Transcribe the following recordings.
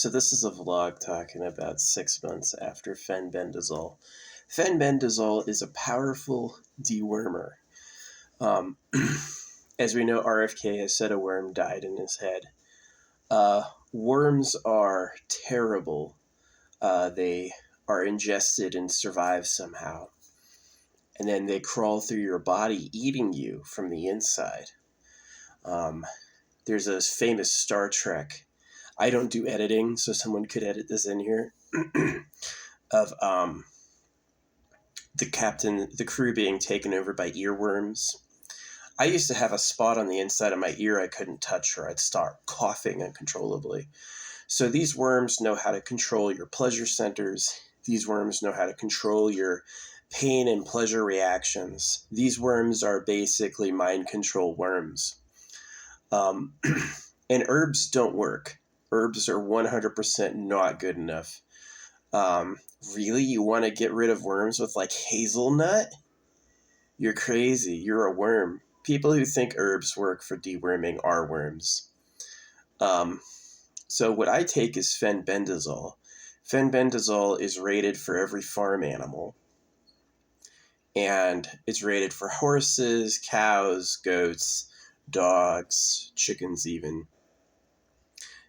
So this is a vlog talking about 6 months after fenbendazole. Fenbendazole is a powerful dewormer. Um, as we know, RFK has said a worm died in his head. Worms are terrible. They are ingested and survive somehow. And then they crawl through your body, eating you from the inside. There's a famous Star Trek. I don't do editing, so someone could edit this in here. of the crew being taken over by earworms. I used to have a spot on the inside of my ear I couldn't touch, or I'd start coughing uncontrollably. So these worms know how to control your pleasure centers. These worms know how to control your pain and pleasure reactions. These worms are basically mind control worms. And herbs don't work. Herbs are 100% not good enough. Really? You want to get rid of worms with like hazelnut? You're crazy. You're a worm. People who think herbs work for deworming are worms. So what I take is fenbendazole. Fenbendazole is rated for every farm animal. And it's rated for horses, cows, goats, dogs, chickens even.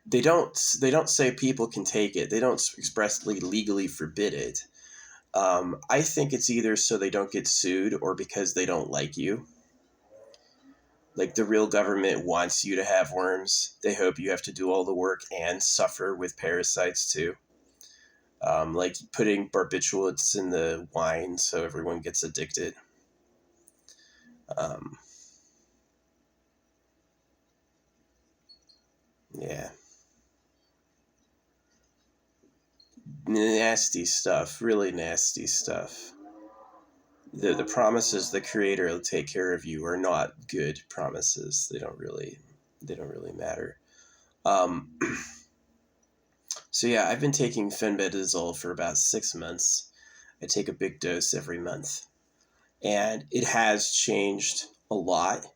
They don't say people can take it. They don't expressly legally forbid it. I think it's either so they don't get sued or because they don't like you. Like the real government wants you to have worms. They hope you have to do all the work and suffer with parasites too. Like putting barbiturates in the wine so everyone gets addicted. Yeah. Nasty stuff. Really nasty stuff. The promises the creator will take care of you are not good promises. They don't really matter. So yeah, I've been taking fenbendazole for about 6 months. I take a big dose every month, and it has changed a lot.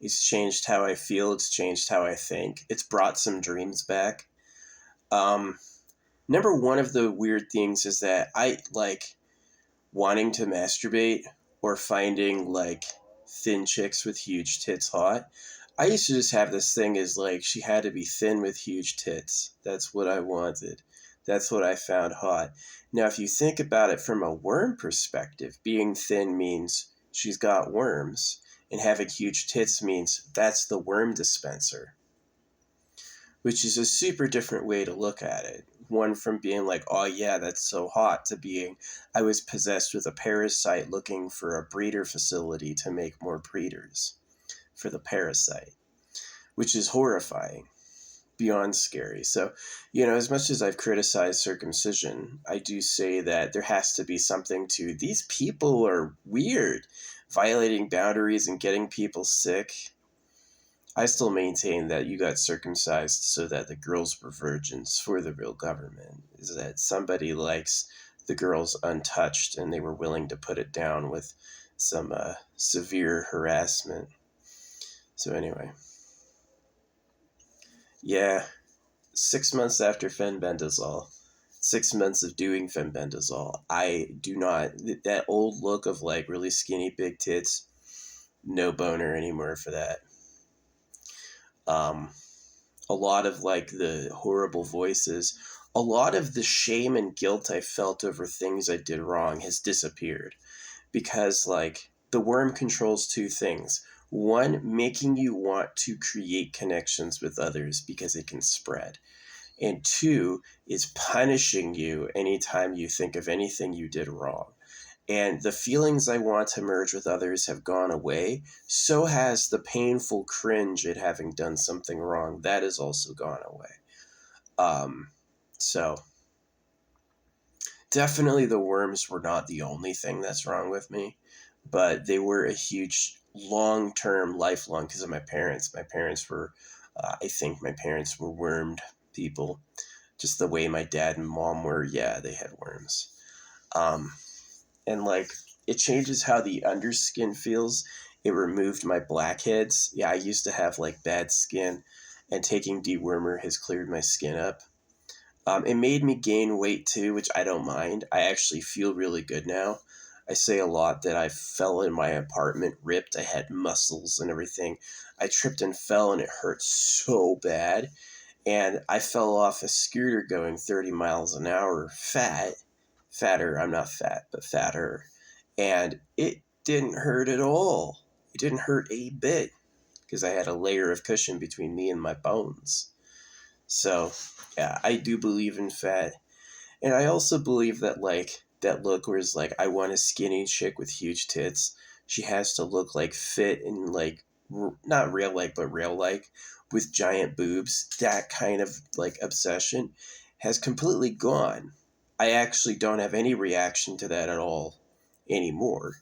It's changed how I feel. It's changed how I think. It's brought some dreams back. Number one of the weird things is that I like wanting to masturbate or finding like thin chicks with huge tits hot. I used to just have this thing as like she had to be thin with huge tits. That's what I wanted. That's what I found hot. Now, if you think about it from a worm perspective, being thin means she's got worms, and having huge tits means that's the worm dispenser, which is a super different way to look at it. One from being like, oh yeah, that's so hot, to being, I was possessed with a parasite looking for a breeder facility to make more breeders for the parasite, which is horrifying, beyond scary. So, as much as I've criticized circumcision, I do say that there has to be something to, these people are weird, violating boundaries and getting people sick. I still maintain that you got circumcised so that the girls were virgins for the real government. Is that somebody likes the girls untouched and they were willing to put it down with some severe harassment. So anyway. Yeah, 6 months after fenbendazole, 6 months of doing fenbendazole, I do not, that old look of like really skinny big tits, no boner anymore for that. A lot of like the horrible voices, a lot of the shame and guilt I felt over things I did wrong has disappeared, because like the worm controls two things. One, making you want to create connections with others because it can spread. And two, is punishing you anytime you think of anything you did wrong. And the feelings I want to merge with others have gone away. So has the painful cringe at having done something wrong. That has also gone away. So definitely the worms were not the only thing that's wrong with me, but they were a huge long-term, lifelong, because of my parents. My parents were, I think my parents were wormed people. Just the way my dad and mom were, yeah, they had worms. And like, it changes how the underskin feels. It removed my blackheads. Yeah, I used to have like bad skin, and taking dewormer has cleared my skin up. It made me gain weight too, which I don't mind. I actually feel really good now. I say a lot that I fell in my apartment, ripped. I had muscles and everything. I tripped and fell, and it hurt so bad. And I fell off a scooter going 30 miles an hour, fatter. I'm not fat, but fatter. And it didn't hurt at all. It didn't hurt a bit because I had a layer of cushion between me and my bones. So, yeah, I do believe in fat. And I also believe that, like, that look where it's like, I want a skinny chick with huge tits. She has to look, like, fit and, like, not real like, but real like, with giant boobs. That kind of, like, obsession has completely gone. I actually don't have any reaction to that at all anymore.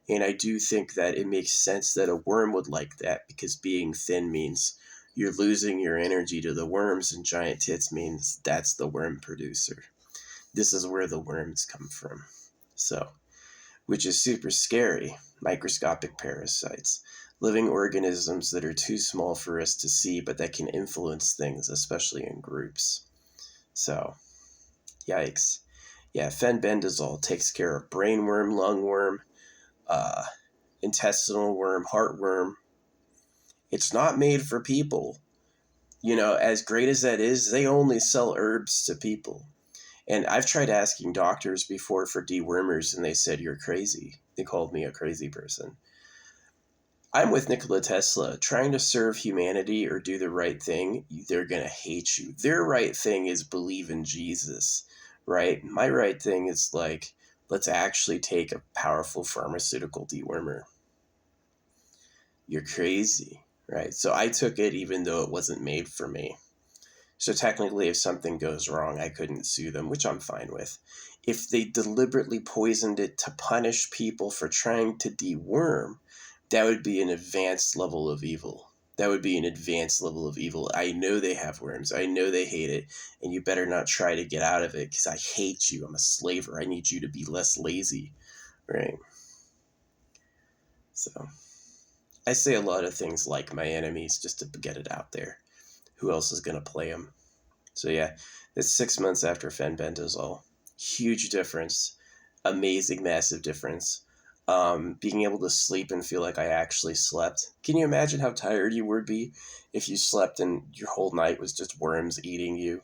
And I do think that it makes sense that a worm would like that, because being thin means you're losing your energy to the worms, and giant tits means that's the worm producer. This is where the worms come from. So, which is super scary. Microscopic parasites, living organisms that are too small for us to see, but that can influence things, especially in groups. So, yikes. Yeah, fenbendazole takes care of brain worm, lung worm, uh, intestinal worm, heartworm. It's not made for people. As great as that is, they only sell herbs to people. And I've tried asking doctors before for dewormers, and they said, you're crazy. They called me a crazy person. I'm with Nikola Tesla. Trying to serve humanity or do the right thing, they're going to hate you. Their right thing is believe in Jesus, right? My right thing is like, let's actually take a powerful pharmaceutical dewormer. You're crazy, right? So I took it even though it wasn't made for me. So technically, if something goes wrong, I couldn't sue them, which I'm fine with. If they deliberately poisoned it to punish people for trying to deworm, that would be an advanced level of evil. That would be an advanced level of evil. I know they have worms. I know they hate it. And you better not try to get out of it, because I hate you. I'm a slaver. I need you to be less lazy. Right? So I say a lot of things like my enemies just to get it out there. Who else is going to play them? So yeah, that's 6 months after fenbendazole. Huge difference. Amazing, massive difference. Being able to sleep and feel like I actually slept. Can you imagine how tired you would be if you slept and your whole night was just worms eating you?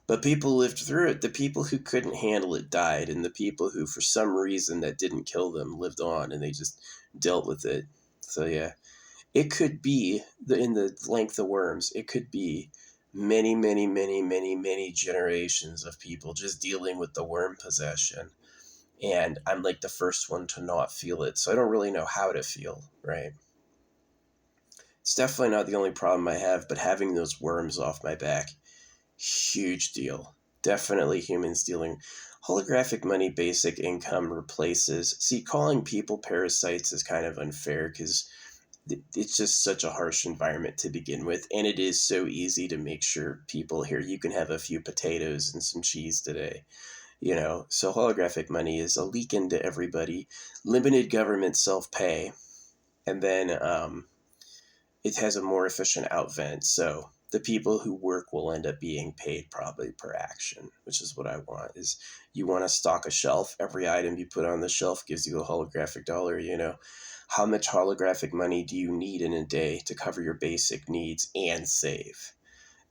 But people lived through it. The people who couldn't handle it died, and the people who, for some reason that didn't kill them, lived on, and they just dealt with it. So yeah, it could be, in the length of worms, it could be many, many, many, many, many generations of people just dealing with the worm possession. And I'm like the first one to not feel it. So I don't really know how to feel, right? It's definitely not the only problem I have, but having those worms off my back, huge deal. Definitely humans dealing. Holographic money basic income replaces. See, calling people parasites is kind of unfair, because it's just such a harsh environment to begin with, and it is so easy to make sure people here, you can have a few potatoes and some cheese today, so holographic money is a leak into everybody, limited government self-pay, and then it has a more efficient outvent, so the people who work will end up being paid probably per action, which is what I want. Is you want to stock a shelf, every item you put on the shelf gives you a holographic dollar. How much holographic money do you need in a day to cover your basic needs and save?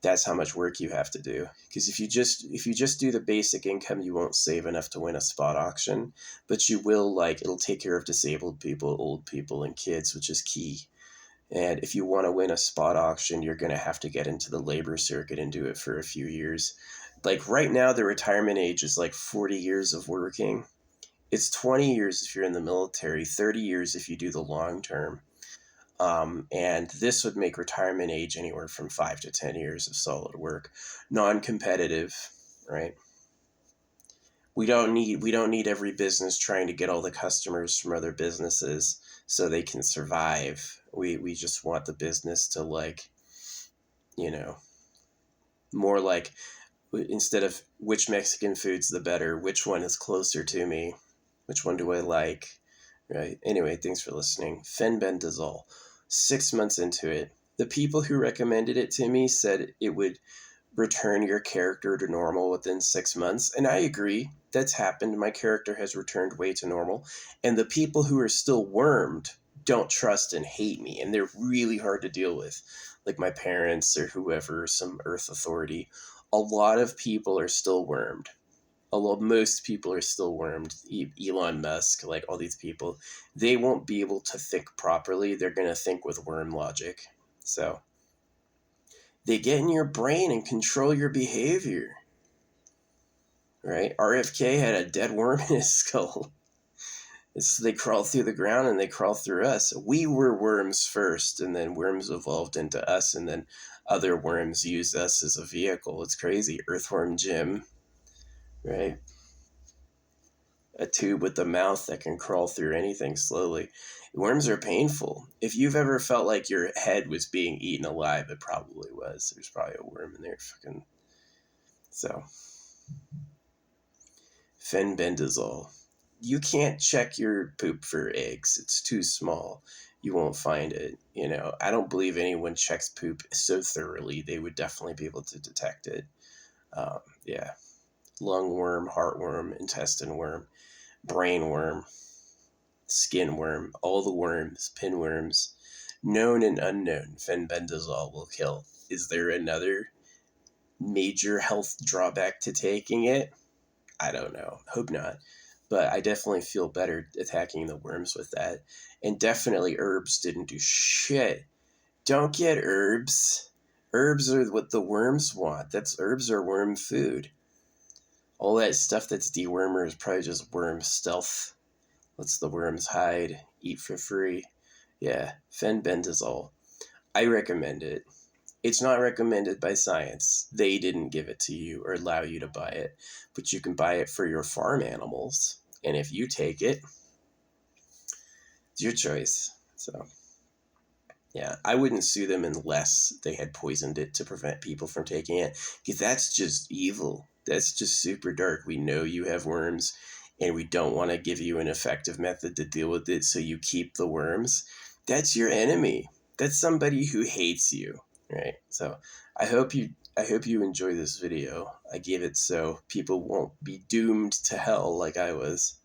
That's how much work you have to do. Because if you just do the basic income, you won't save enough to win a spot auction, but you will, like, it'll take care of disabled people, old people, and kids, which is key. And if you want to win a spot auction, you're going to have to get into the labor circuit and do it for a few years. Like right now, the retirement age is like 40 years of working. It's 20 years if you're in the military, 30 years if you do the long term. And this would make retirement age anywhere from 5 to 10 years of solid work. Non-competitive, right? We don't need every business trying to get all the customers from other businesses so they can survive. We just want the business to, like, you know, more like, instead of which Mexican food's the better, which one is closer to me, which one do I like, right? Anyway, thanks for listening. Fenbendazole. 6 months into it, the people who recommended it to me said it would return your character to normal within 6 months. And I agree, that's happened. My character has returned way to normal. And the people who are still wormed don't trust and hate me. And they're really hard to deal with. Like my parents or whoever, some Earth authority. A lot of people are still wormed. Although most people are still wormed. Elon Musk, like all these people, they won't be able to think properly. They're going to think with worm logic. So they get in your brain and control your behavior. Right? RFK had a dead worm in his skull. They crawl through the ground and they crawl through us. We were worms first, and then worms evolved into us, and then other worms used us as a vehicle. It's crazy. Earthworm Jim, right? A tube with a mouth that can crawl through anything slowly. Worms are painful. If you've ever felt like your head was being eaten alive, it probably was. There's probably a worm in there. Fucking. So, Fenbendazole. You can't check your poop for eggs. It's too small. You won't find it. I don't believe anyone checks poop so thoroughly. They would definitely be able to detect it. Yeah. Lung worm, heart worm, intestine worm, brain worm, skin worm, all the worms, pinworms, known and unknown, fenbendazole will kill. Is there another major health drawback to taking it? I don't know. Hope not. But I definitely feel better attacking the worms with that. And definitely herbs didn't do shit. Don't get herbs. Herbs are what the worms want. Herbs are worm food. All that stuff that's dewormer is probably just worm stealth. Lets the worms hide, eat for free. Yeah, fenbendazole. I recommend it. It's not recommended by science. They didn't give it to you or allow you to buy it, but you can buy it for your farm animals. And if you take it, it's your choice. So, yeah, I wouldn't sue them unless they had poisoned it to prevent people from taking it, because that's just evil. That's just super dark. We know you have worms, and we don't want to give you an effective method to deal with it, so you keep the worms. That's your enemy. That's somebody who hates you, right? So, I hope you enjoy this video. I gave it so people won't be doomed to hell like I was.